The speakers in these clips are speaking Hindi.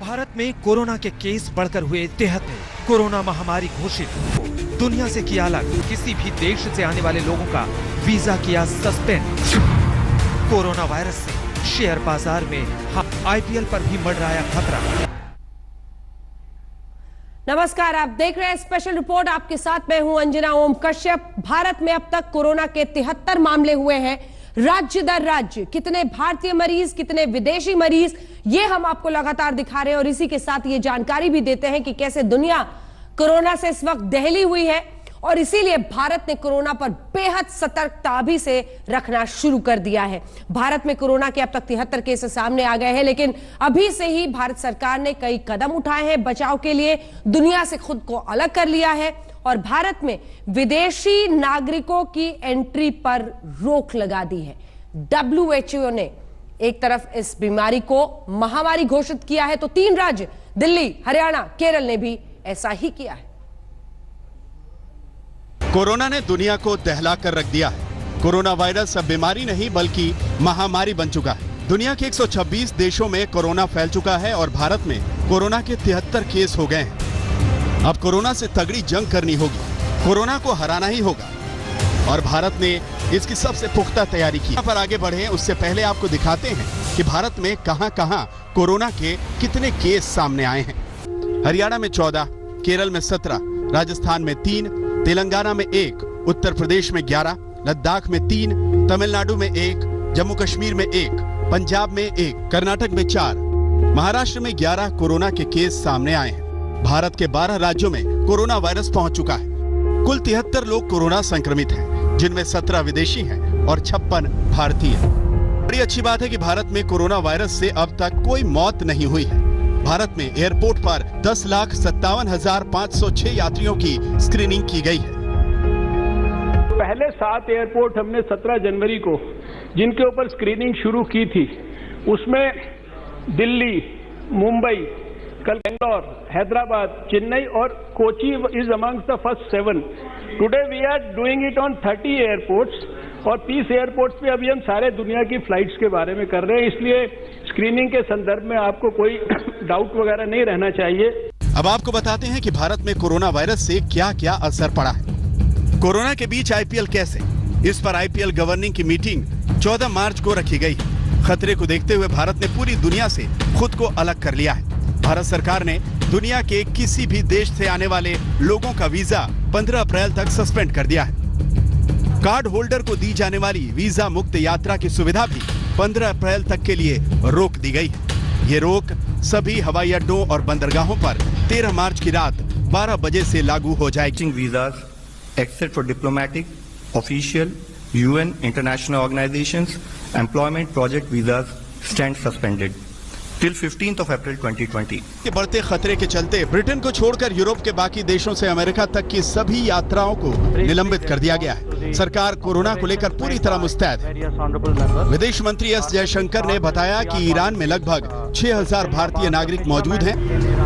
भारत में कोरोना के केस बढ़कर हुए 73। कोरोना महामारी घोषित, दुनिया से किया अलग, किसी भी देश से आने वाले लोगों का वीजा किया सस्पेंड। कोरोना वायरस से शेयर बाजार में आईपीएल पर भी मंडराया खतरा। नमस्कार, आप देख रहे हैं स्पेशल रिपोर्ट। आपके साथ मैं हूं अंजना ओम कश्यप। भारत में अब तक कोरोना के 73 मामले हुए हैं। राज्य दर राज्य कितने भारतीय मरीज, कितने विदेशी मरीज, ये हम आपको लगातार दिखा रहे हैं और इसी के साथ ये जानकारी भी देते हैं कि कैसे दुनिया कोरोना से इस वक्त दहली हुई है और इसीलिए भारत ने कोरोना पर बेहद सतर्कता भी से रखना शुरू कर दिया है। भारत में कोरोना के अब तक 73 केस सामने आ गए हैं, लेकिन अभी से ही भारत सरकार ने कई कदम उठाए हैं बचाव के लिए, दुनिया से खुद को अलग कर लिया है और भारत में विदेशी नागरिकों की एंट्री पर रोक लगा दी है। WHO ने एक तरफ इस बीमारी को महामारी घोषित किया है तो 3 राज्य दिल्ली, हरियाणा, केरल ने भी ऐसा ही किया है। कोरोना ने दुनिया को दहला कर रख दिया है। कोरोना वायरस अब बीमारी नहीं बल्कि महामारी बन चुका है। दुनिया के 126 देशों में कोरोना फैल चुका है और भारत में कोरोना के 73 केस हो गए हैं। अब कोरोना से तगड़ी जंग करनी होगी, कोरोना को हराना ही होगा और भारत ने इसकी सबसे पुख्ता तैयारी की। पर आगे बढ़े उससे पहले आपको दिखाते हैं कि भारत में कहां-कहां कोरोना के कितने केस सामने आए हैं। हरियाणा में 14, केरल में 17, राजस्थान में 3, तेलंगाना में 1, उत्तर प्रदेश में 11, लद्दाख में 3, तमिलनाडु में 1, जम्मू कश्मीर में 1, पंजाब में 1, कर्नाटक में 4, महाराष्ट्र में 11 कोरोना के केस सामने आए हैं। भारत के 12 राज्यों में कोरोना वायरस पहुंच चुका है। कुल 73 लोग कोरोना संक्रमित हैं, जिनमें 17 विदेशी हैं और 56 भारतीय। बड़ी अच्छी बात है कि भारत में कोरोना वायरस से अब तक कोई मौत नहीं हुई है। भारत में एयरपोर्ट पर 10,57,506 यात्रियों की स्क्रीनिंग की गई है। पहले 7 एयरपोर्ट हमने 17 जनवरी को जिनके ऊपर स्क्रीनिंग शुरू की थी, उसमें दिल्ली, मुंबई, कल बेंगलोर, हैदराबाद, चेन्नई और Kochi is amongst the first 7। Today we are doing it on 30 airports और 30 एयरपोर्ट्स पे अभी हम सारे दुनिया की फ्लाइट्स के बारे में कर रहे हैं, इसलिए स्क्रीनिंग के संदर्भ में आपको कोई डाउट वगैरह नहीं रहना चाहिए। अब आपको बताते हैं कि भारत में कोरोना वायरस से क्या क्या असर पड़ा है। कोरोना के बीच आईपीएल कैसे, इस पर आईपीएल गवर्निंग की मीटिंग 14 मार्च को रखी गई। खतरे को देखते हुए भारत ने पूरी दुनिया से खुद को अलग कर लिया है। भारत सरकार ने दुनिया के किसी भी देश से आने वाले लोगों का वीजा 15 अप्रैल तक सस्पेंड कर दिया है। कार्ड होल्डर को दी जाने वाली वीजा मुक्त यात्रा की सुविधा भी 15 अप्रैल तक के लिए रोक दी गई है। ये रोक सभी हवाई अड्डों और बंदरगाहों पर 13 मार्च की रात 12 बजे से लागू हो जाएगी। Visas except for diplomatic, official, UN, international organizations, employment project visas stand suspended till 15th of April 2020. के बढ़ते खतरे के चलते ब्रिटेन को छोड़कर यूरोप के बाकी देशों से अमेरिका तक की सभी यात्राओं को निलंबित कर दिया गया है। सरकार कोरोना को लेकर पूरी तरह मुस्तैद है। विदेश मंत्री एस जयशंकर ने बताया कि ईरान में लगभग 6000 भारतीय नागरिक मौजूद हैं।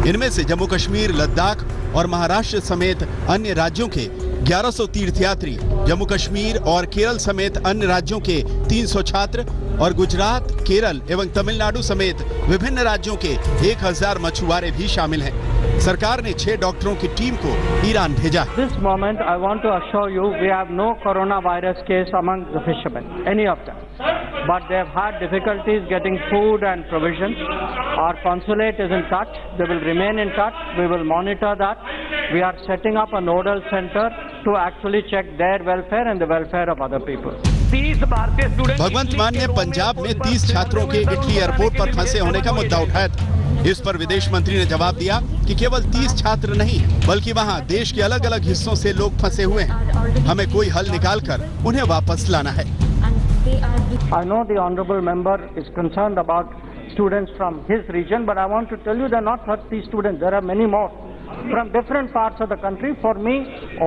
इनमें से जम्मू कश्मीर, लद्दाख और महाराष्ट्र समेत अन्य राज्यों के 1100 तीर्थयात्री, जम्मू कश्मीर और केरल समेत अन्य राज्यों के 300 छात्र और गुजरात, केरल एवं तमिलनाडु समेत विभिन्न राज्यों के 1000 मछुआरे भी शामिल हैं। सरकार ने 6 डॉक्टरों की टीम को ईरान भेजा। This moment I want to assure you we have no coronavirus case among the fishermen, any of them. But they have had difficulties getting food and provisions. Our consulate is in touch. They will remain in touch. We will monitor that. We are setting up a nodal center to actually check their welfare and the welfare of other people. भगवंत मान ने पंजाब में 30 छात्रों के इटली एयरपोर्ट पर फंसे होने का मुद्दा उठाया था। इस पर विदेश मंत्री ने जवाब दिया कि केवल 30 छात्र नहीं बल्कि वहां देश के अलग अलग हिस्सों से लोग फंसे हुए हैं। हमें कोई हल निकालकर उन्हें वापस लाना है। I know the honorable member is concerned about students from his region, but I want to tell you there are not 30 students. There are many more from different parts of the country. For me,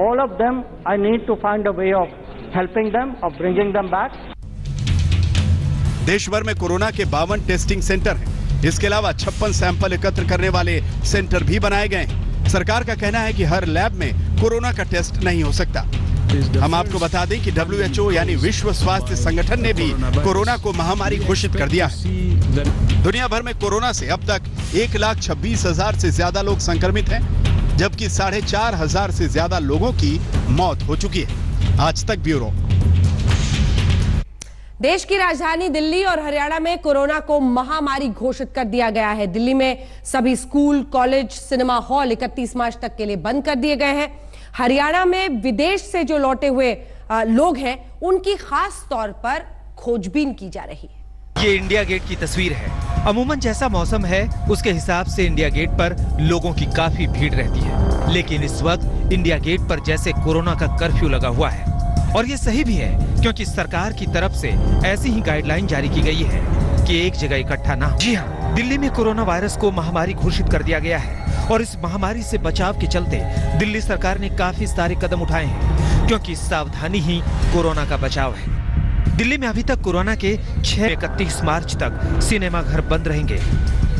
all of them, I need to find a way of helping them, of bringing them back. देश भर में कोरोना के 52 टेस्टिंग सेंटर हैं। इसके अलावा 56 सैंपल एकत्र करने वाले सेंटर भी बनाए गए हैं। सरकार का कहना है कि हर लैब में कोरोना का टेस्ट नहीं हो सकता, हम आपको बता दें कि WHO यानी विश्व स्वास्थ्य संगठन ने भी कोरोना को महामारी घोषित कर दिया है। दुनिया भर में कोरोना से अब तक 1,26,000 से ज्यादा लोग संक्रमित हैं, जबकि 4,500 से ज्यादा लोगों की मौत हो चुकी है। आज तक ब्यूरो। देश की राजधानी दिल्ली और हरियाणा में कोरोना को महामारी घोषित कर दिया गया है। दिल्ली में सभी स्कूल, कॉलेज, सिनेमा हॉल 31 मार्च तक के लिए बंद कर दिए गए हैं। हरियाणा में विदेश से जो लौटे हुए लोग हैं, उनकी खास तौर पर खोजबीन की जा रही है। ये इंडिया गेट की तस्वीर है। अमूमन जैसा मौसम है उसके हिसाब से इंडिया गेट पर लोगों की काफी भीड़ रहती है, लेकिन इस वक्त इंडिया गेट पर जैसे कोरोना का कर्फ्यू लगा हुआ है। और ये सही भी है, क्योंकि सरकार की तरफ से ऐसी ही गाइडलाइन जारी की गई है कि एक जगह इकट्ठा ना हो। जी हाँ, दिल्ली में कोरोना वायरस को महामारी घोषित कर दिया गया है और इस महामारी से बचाव के चलते दिल्ली सरकार ने काफी सारे कदम उठाए हैं, क्योंकि सावधानी ही कोरोना का बचाव है। दिल्ली में अभी तक कोरोना के 31 मार्च तक सिनेमा घर बंद रहेंगे।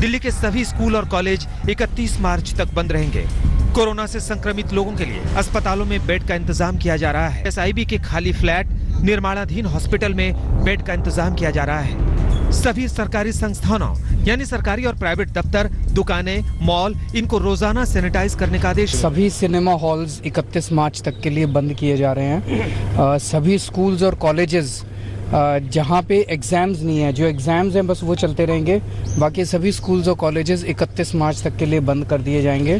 दिल्ली के सभी स्कूल और कॉलेज 31 मार्च तक बंद रहेंगे। कोरोना से संक्रमित लोगों के लिए अस्पतालों में बेड का इंतजाम किया जा रहा है। SIB के खाली फ्लैट, निर्माणाधीन हॉस्पिटल में बेड का इंतजाम किया जा रहा है। सभी सरकारी संस्थानों यानी सरकारी और प्राइवेट दफ्तर, दुकानें, मॉल, इनको रोजाना सैनिटाइज करने का आदेश। सभी सिनेमा हॉल्स 31 मार्च तक के लिए बंद किए जा रहे हैं। सभी स्कूल्स और कॉलेजेस जहाँ पे एग्ज़ाम्स नहीं है, जो एग्ज़ाम्स हैं बस वो चलते रहेंगे। बाकी सभी स्कूल्स और कॉलेजेस 31 मार्च तक के लिए बंद कर दिए जाएंगे।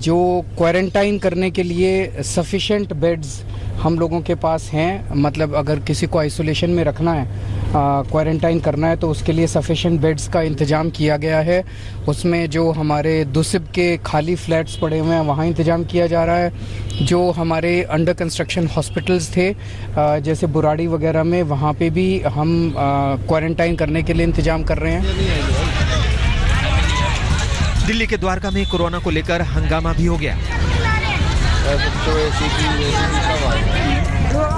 जो क्वारंटाइन करने के लिए सफिशेंट बेड्स हम लोगों के पास हैं, मतलब अगर किसी को आइसोलेशन में रखना है, क्वारंटाइन करना है, तो उसके लिए सफिशेंट बेड्स का इंतज़ाम किया गया है। उसमें जो हमारे दुसिब के खाली फ्लैट्स पड़े हुए हैं वहाँ इंतज़ाम किया जा रहा है। जो हमारे अंडर कंस्ट्रक्शन हॉस्पिटल्स थे जैसे बुराड़ी वगैरह में, वहाँ पे भी हम क्वारंटाइन करने के लिए इंतज़ाम कर रहे हैं। दिल्ली के द्वारका में कोरोना को लेकर हंगामा भी हो गया।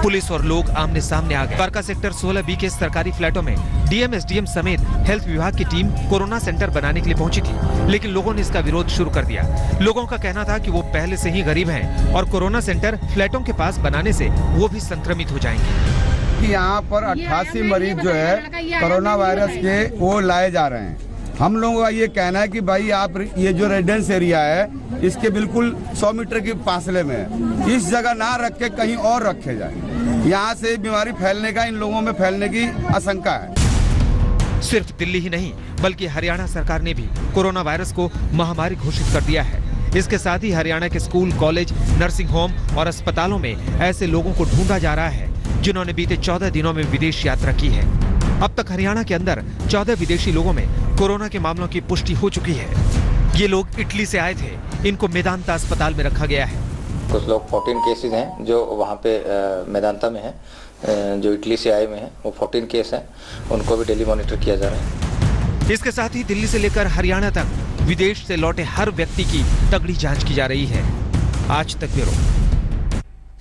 पुलिस और लोग आमने सामने आ गए। द्वारका सेक्टर 16B के सरकारी फ्लैटों में DM, SDM समेत हेल्थ विभाग की टीम कोरोना सेंटर बनाने के लिए पहुंची थी, लेकिन लोगों ने इसका विरोध शुरू कर दिया। लोगों का कहना था कि वो पहले से ही गरीब हैं और कोरोना सेंटर फ्लैटों के पास बनाने से वो भी संक्रमित हो जाएंगे। यहाँ पर 88 मरीज जो है कोरोना वायरस के वो लाए जा रहे हैं। हम लोगों का ये कहना है कि भाई आप ये जो रेजिडेंस एरिया है इसके बिल्कुल 100 मीटर के फासले में है, इस जगह ना रख के कहीं और रखे जाए। यहाँ से बीमारी फैलने का, इन लोगों में फैलने की आशंका है। सिर्फ दिल्ली ही नहीं बल्कि हरियाणा सरकार ने भी कोरोना वायरस को महामारी घोषित कर दिया है। इसके साथ ही हरियाणा के स्कूल, कॉलेज, नर्सिंग होम और अस्पतालों में ऐसे लोगों को ढूंढा जा रहा है जिन्होंने बीते 14 दिनों में विदेश यात्रा की है। अब तक हरियाणा के अंदर 14 विदेशी लोगों में कोरोना के मामलों की पुष्टि हो चुकी है। ये लोग इटली से आए थे, इनको मेदांता अस्पताल में रखा गया है। कुछ लोग 14 केसेस हैं जो वहाँ पे मेदांता में हैं, जो इटली से आए हुए हैं, वो 14 केस हैं, उनको भी डेली मॉनिटर किया जा रहा है। इसके साथ ही दिल्ली से लेकर हरियाणा तक विदेश से लौटे हर व्यक्ति की तगड़ी जांच की जा रही है। आज तक ब्यूरो।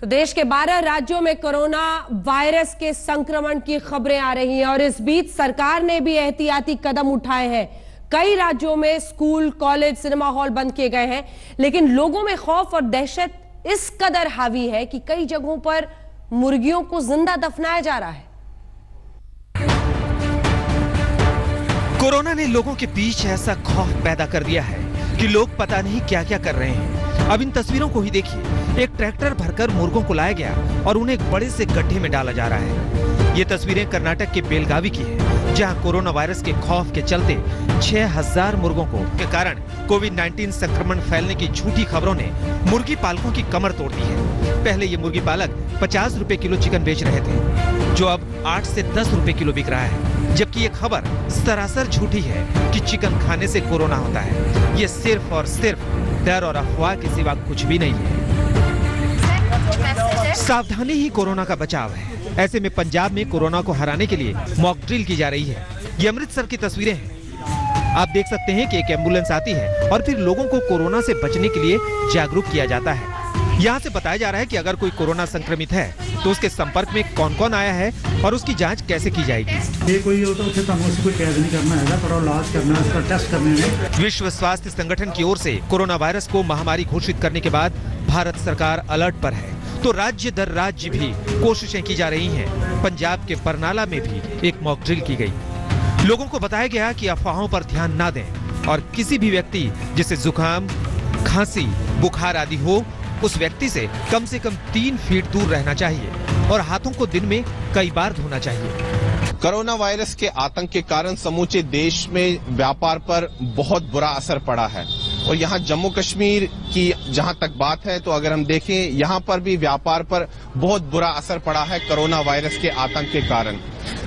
तो देश के 12 राज्यों में कोरोना वायरस के संक्रमण की खबरें आ रही हैं और इस बीच सरकार ने भी एहतियाती कदम उठाए हैं। कई राज्यों में स्कूल, कॉलेज, सिनेमा हॉल बंद किए गए हैं, लेकिन लोगों में खौफ और दहशत इस कदर हावी है कि कई जगहों पर मुर्गियों को जिंदा दफनाया जा रहा है। कोरोना ने लोगों के बीच ऐसा खौफ पैदा कर दिया है कि लोग पता नहीं क्या क्या कर रहे हैं। अब इन तस्वीरों को ही देखिए। एक ट्रैक्टर भरकर मुर्गों को लाया गया और उन्हें एक बड़े से गड्ढे में डाला जा रहा है। ये तस्वीरें कर्नाटक के बेलगावी की है, जहां कोरोना वायरस के खौफ के चलते 6000 मुर्गों के कारण कोविड-19 संक्रमण फैलने की झूठी खबरों ने मुर्गी पालकों की कमर तोड़ दी है। पहले ये मुर्गी पालक 50 रुपए किलो चिकन बेच रहे थे, जो अब 8 से 10 रुपए किलो बिक रहा है। जबकि ये खबर सरासर झूठी है कि चिकन खाने से कोरोना होता है। ये सिर्फ और सिर्फ डर और अफवाह के सिवा कुछ भी नहीं है। सावधानी ही कोरोना का बचाव है। ऐसे में पंजाब में कोरोना को हराने के लिए मॉक ड्रिल की जा रही है। ये अमृतसर की तस्वीरें हैं। आप देख सकते हैं कि एक एम्बुलेंस आती है और फिर लोगों को कोरोना से बचने के लिए जागरूक किया जाता है। यहाँ से बताया जा रहा है कि अगर कोई कोरोना संक्रमित है तो उसके संपर्क में कौन कौन आया है और उसकी जांच कैसे की जाएगी। ये कोई हो तो उसे कोई कैद नहीं करना है, थोड़ा इलाज करना है, उसका टेस्ट करने में। विश्व स्वास्थ्य संगठन की ओर से कोरोना वायरस को महामारी घोषित करने के बाद भारत सरकार अलर्ट पर है। तो राज्य दर राज्य भी कोशिशें की जा रही हैं। पंजाब के बरनाला में भी एक मॉक ड्रिल की गई। लोगों को बताया गया कि अफवाहों पर ध्यान ना दें और किसी भी व्यक्ति जिसे जुकाम, खांसी, बुखार आदि हो, उस व्यक्ति से कम 3 फीट दूर रहना चाहिए और हाथों को दिन में कई बार धोना चाहिए। कोरोना वायरस के आतंक के कारण समूचे देश में व्यापार पर बहुत बुरा असर पड़ा है और यहाँ जम्मू कश्मीर की जहाँ तक बात है तो अगर हम देखें यहाँ पर भी व्यापार पर बहुत बुरा असर पड़ा है कोरोना वायरस के आतंक के कारण।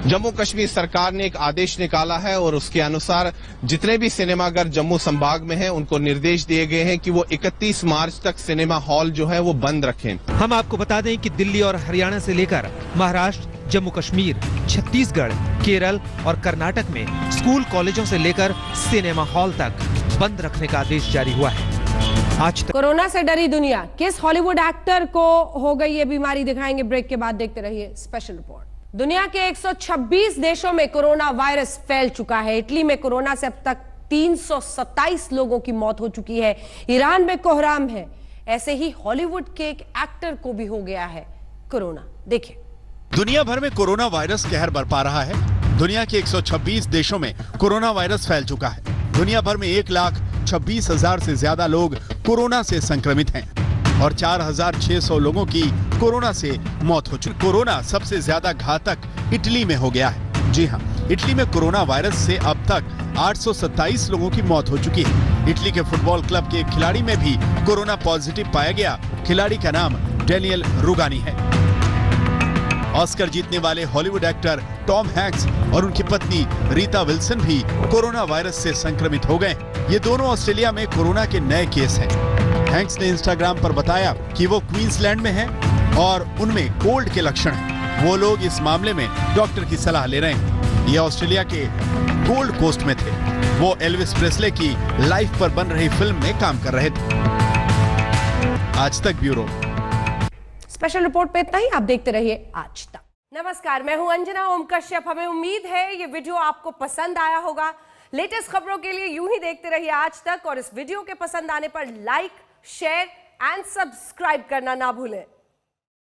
जम्मू कश्मीर सरकार ने एक आदेश निकाला है और उसके अनुसार जितने भी सिनेमाघर जम्मू संभाग में हैं उनको निर्देश दिए गए हैं कि वो 31 मार्च तक सिनेमा हॉल जो है वो बंद रखें। हम आपको बता दें कि दिल्ली और हरियाणा से लेकर महाराष्ट्र, जम्मू कश्मीर, छत्तीसगढ़, केरल और कर्नाटक में स्कूल कॉलेजों से लेकर सिनेमा हॉल तक बंद रखने का आदेश जारी हुआ है। आज तक कोरोना से डरी दुनिया, किस हॉलीवुड एक्टर को हो गई ये बीमारी, दिखाएंगे ब्रेक के बाद। देखते रहिए स्पेशल रिपोर्ट। दुनिया के 126 देशों में कोरोना वायरस फैल चुका है। इटली में कोरोना से अब तक 327 लोगों की मौत हो चुकी है। ईरान में कोहराम है। ऐसे ही हॉलीवुड के एक एक्टर को भी हो गया है कोरोना। देखिए, दुनिया भर में कोरोना वायरस कहर बरपा रहा है। दुनिया के 126 देशों में कोरोना वायरस फैल चुका है। दुनिया भर में 1,26,000 से ज्यादा लोग कोरोना से संक्रमित हैं और 4,600 लोगों की कोरोना से मौत हो चुकी। कोरोना सबसे ज्यादा घातक इटली में हो गया है। जी हाँ, इटली में कोरोना वायरस से अब तक 827 लोगों की मौत हो चुकी है। इटली के फुटबॉल क्लब के एक खिलाड़ी में भी कोरोना पॉजिटिव पाया गया। खिलाड़ी का नाम डेनियल रुगानी है। ऑस्कर जीतने वाले हॉलीवुड एक्टर टॉम हैंक्स और उनकी पत्नी रीता विल्सन भी कोरोना वायरस से संक्रमित हो गए। ये दोनों ऑस्ट्रेलिया में कोरोना के नए केस हैं। हैंक्स ने इंस्टाग्राम पर बताया कि वो क्वींसलैंड में हैं और उनमें कोल्ड के लक्षण हैं। वो लोग इस मामले में डॉक्टर की सलाह ले रहे हैं। ये ऑस्ट्रेलिया के गोल्ड कोस्ट में थे। वो एल्विस प्रेस्ले की लाइफ पर बन रही फिल्म में काम कर रहे थे। आज तक ब्यूरो। स्पेशल रिपोर्ट पे इतना ही। आप देखते रहिए आज तक। नमस्कार, मैं हूं अंजना ओम कश्यप। हमें उम्मीद है ये वीडियो आपको पसंद आया होगा। लेटेस्ट खबरों के लिए यूं ही देखते रहिए आज तक और इस वीडियो के पसंद आने पर लाइक, शेयर एंड सब्सक्राइब करना ना भूलें।